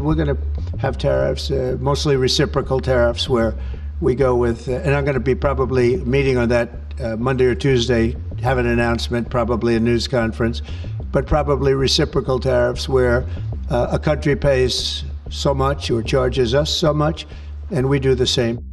We're going to have tariffs, mostly reciprocal tariffs, where we go with, and I'm going to be probably meeting on that Monday or Tuesday, have an announcement, probably a news conference, but probably reciprocal tariffs where a country pays so much or charges us so much, and we do the same.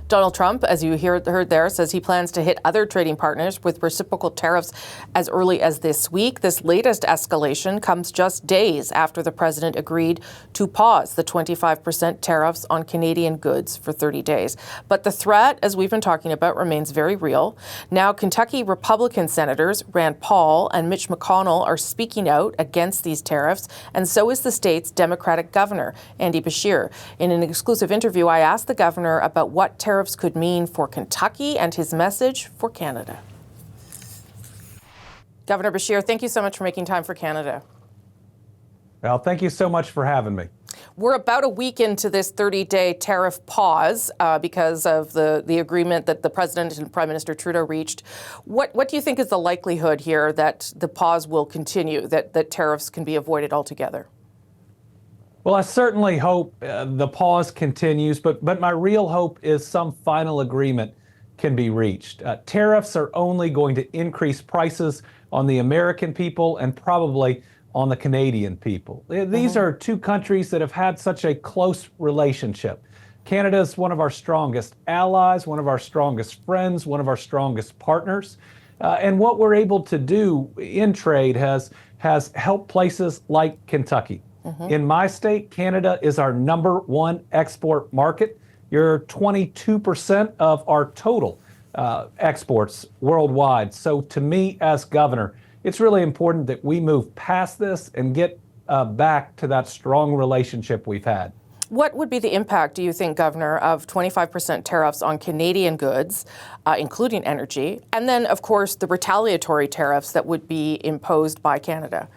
Donald Trump, as you heard there, says he plans to hit other trading partners with reciprocal tariffs as early as this week. This latest escalation comes just days after the president agreed to pause the 25% tariffs on Canadian goods for 30 days. But the threat, as we've been talking about, remains very real. Now, Kentucky Republican senators Rand Paul and Mitch McConnell are speaking out against these tariffs, and so is the state's Democratic governor, Andy Beshear. In an exclusive interview, I asked the governor about what tariffs could mean for Kentucky and his message for Canada. Governor Beshear, thank you so much for making time for Canada. Well, thank you so much for having me. We're about a week into this 30-day tariff pause because of the agreement that the President and Prime Minister Trudeau reached. What do you think is the likelihood here that the pause will continue, that tariffs can be avoided altogether? Well, I certainly hope the pause continues, but my real hope is some final agreement can be reached. Tariffs are only going to increase prices on the American people and probably on the Canadian people. These are two countries that have had such a close relationship. Canada is one of our strongest allies, one of our strongest friends, one of our strongest partners. And what we're able to do in trade has helped places like Kentucky. In my state, Canada is our #1 export market. You're 22% of our total exports worldwide. So to me as governor, it's really important that we move past this and get back to that strong relationship we've had. What would be the impact, do you think, Governor, of 25% tariffs on Canadian goods, including energy, and then, of course, the retaliatory tariffs that would be imposed by Canada?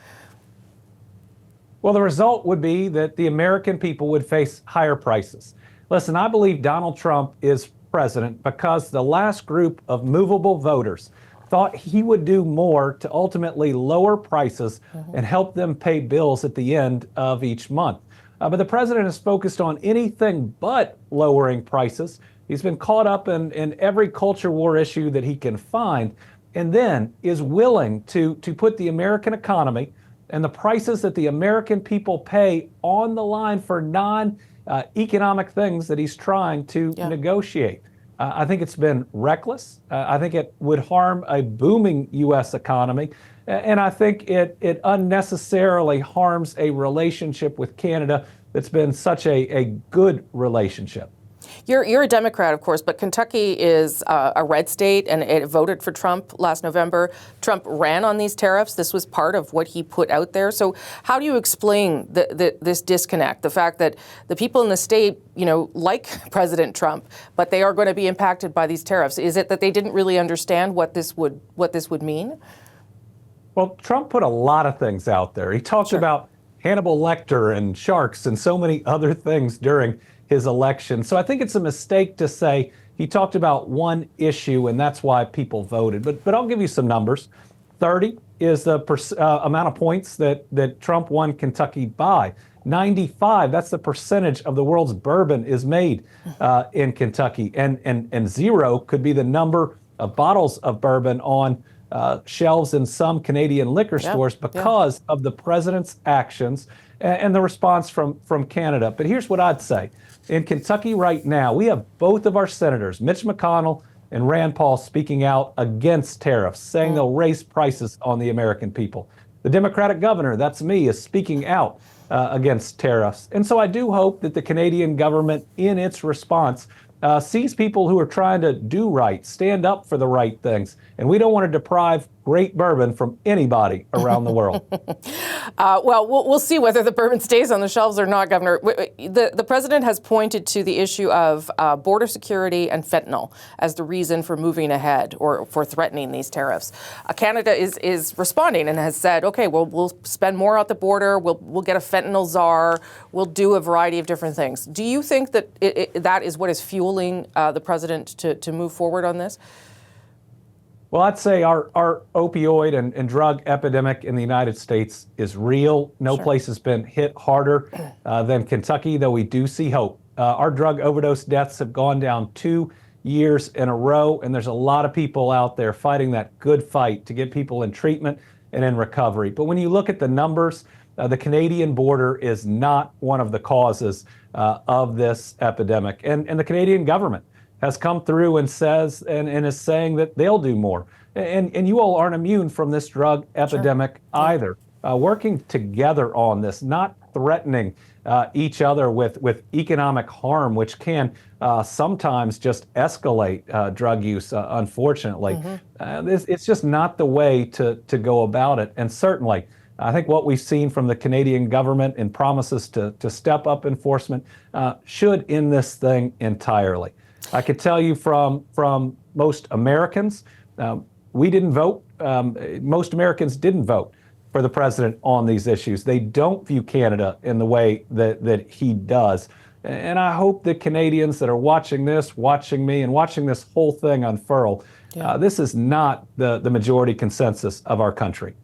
Well, the result would be that the American people would face higher prices. Listen, I believe Donald Trump is president because the last group of movable voters thought he would do more to ultimately lower prices and help them pay bills at the end of each month. But the president is focused on anything but lowering prices. He's been caught up in every culture war issue that he can find, and then is willing to put the American economy and the prices that the American people pay on the line for non-economic things that he's trying to negotiate. I think it's been reckless. I think it would harm a booming U.S. economy. And I think it unnecessarily harms a relationship with Canada that's been such a good relationship. You're a Democrat, of course, but Kentucky is a red state, and it voted for Trump last November. Trump ran on these tariffs. This was part of what he put out there. So how do you explain this disconnect, the fact that the people in the state, like President Trump, but they are going to be impacted by these tariffs? Is it that they didn't really understand what this would mean? Well, Trump put a lot of things out there. He talked about Hannibal Lecter and sharks and so many other things during his election. So I think it's a mistake to say he talked about one issue and that's why people voted. But I'll give you some numbers. 30 is the amount of points that Trump won Kentucky by. 95, that's the percentage of the world's bourbon is made in Kentucky. And 0 could be the number of bottles of bourbon on shelves in some Canadian liquor stores because of the president's actions and the response from Canada. But here's what I'd say. In Kentucky right now, we have both of our senators, Mitch McConnell and Rand Paul, speaking out against tariffs, saying they'll raise prices on the American people. The Democratic governor, that's me, is speaking out against tariffs. And so I do hope that the Canadian government, in its response, sees people who are trying to do right, stand up for the right things. And we don't want to deprive great bourbon from anybody around the world. Well, we'll see whether the bourbon stays on the shelves or not, Governor. The president has pointed to the issue of border security and fentanyl as the reason for moving ahead or for threatening these tariffs. Canada is responding and has said, okay, we'll spend more at the border. We'll get a fentanyl czar. We'll do a variety of different things. Do you think that that is what is fueling the president to move forward on this? Well, I'd say our opioid and drug epidemic in the United States is real. No place has been hit harder than Kentucky, though we do see hope. Our drug overdose deaths have gone down 2 years in a row, and there's a lot of people out there fighting that good fight to get people in treatment and in recovery. But when you look at the numbers, the Canadian border is not one of the causes of this epidemic. And the Canadian government has come through and says and is saying that they'll do more. And you all aren't immune from this drug epidemic either. Working together on this, not threatening each other with economic harm, which can sometimes just escalate drug use, unfortunately. It's just not the way to go about it. And certainly, I think what we've seen from the Canadian government and promises to step up enforcement should end this thing entirely. I could tell you from most Americans, we didn't vote. Most Americans didn't vote for the president on these issues. They don't view Canada in the way that he does. And I hope that Canadians that are watching this, watching me, and watching this whole thing unfurl, this is not the majority consensus of our country.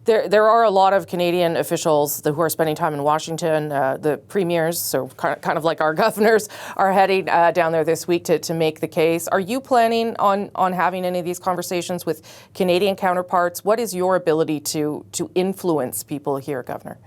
There are a lot of Canadian officials who are spending time in Washington. The premiers, so kind of like our governors, are heading down there this week to make the case. Are you planning on having any of these conversations with Canadian counterparts? What is your ability to influence people here, Governor?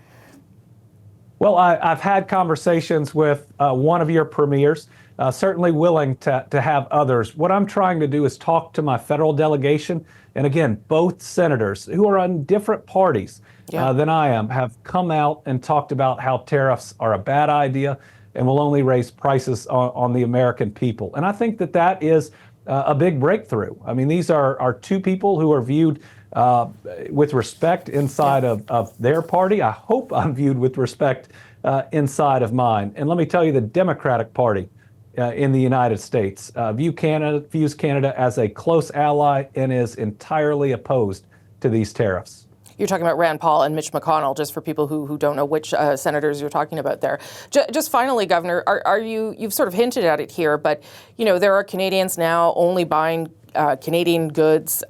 Well, I've had conversations with one of your premiers, certainly willing to have others. What I'm trying to do is talk to my federal delegation. And again, both senators who are on different parties than I am have come out and talked about how tariffs are a bad idea and will only raise prices on the American people. And I think that is a big breakthrough. I mean, these are two people who are viewed with respect inside of their party. I hope I'm viewed with respect inside of mine. And let me tell you, the Democratic Party in the United States views Canada as a close ally and is entirely opposed to these tariffs. You're talking about Rand Paul and Mitch McConnell, just for people who don't know which senators you're talking about there. Just finally, Governor, you've sort of hinted at it here, but there are Canadians now only buying Canadian goods,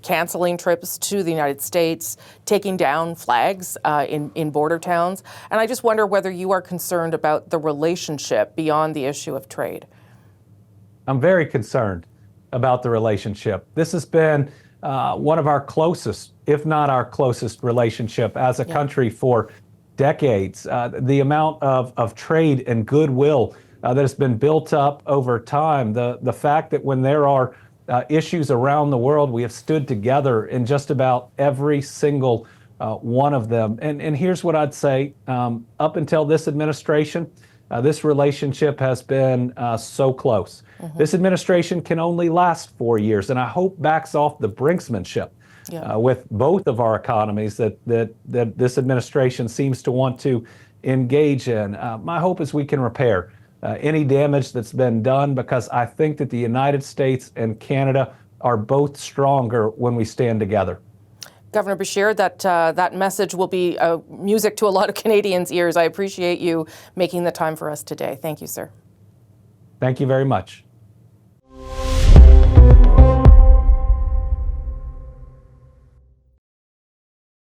canceling trips to the United States, taking down flags in border towns. And I just wonder whether you are concerned about the relationship beyond the issue of trade. I'm very concerned about the relationship. This has been one of our closest, if not our closest relationship as a country for decades. The amount of trade and goodwill that has been built up over time, the fact that when there are issues around the world, we have stood together in just about every single one of them. And here's what I'd say. Up until this administration, this relationship has been so close. This administration can only last 4 years, and I hope backs off the brinksmanship with both of our economies that this administration seems to want to engage in. My hope is we can repair any damage that's been done, because I think that the United States and Canada are both stronger when we stand together. Governor Beshear, that message will be music to a lot of Canadians' ears. I appreciate you making the time for us today. Thank you, sir. Thank you very much.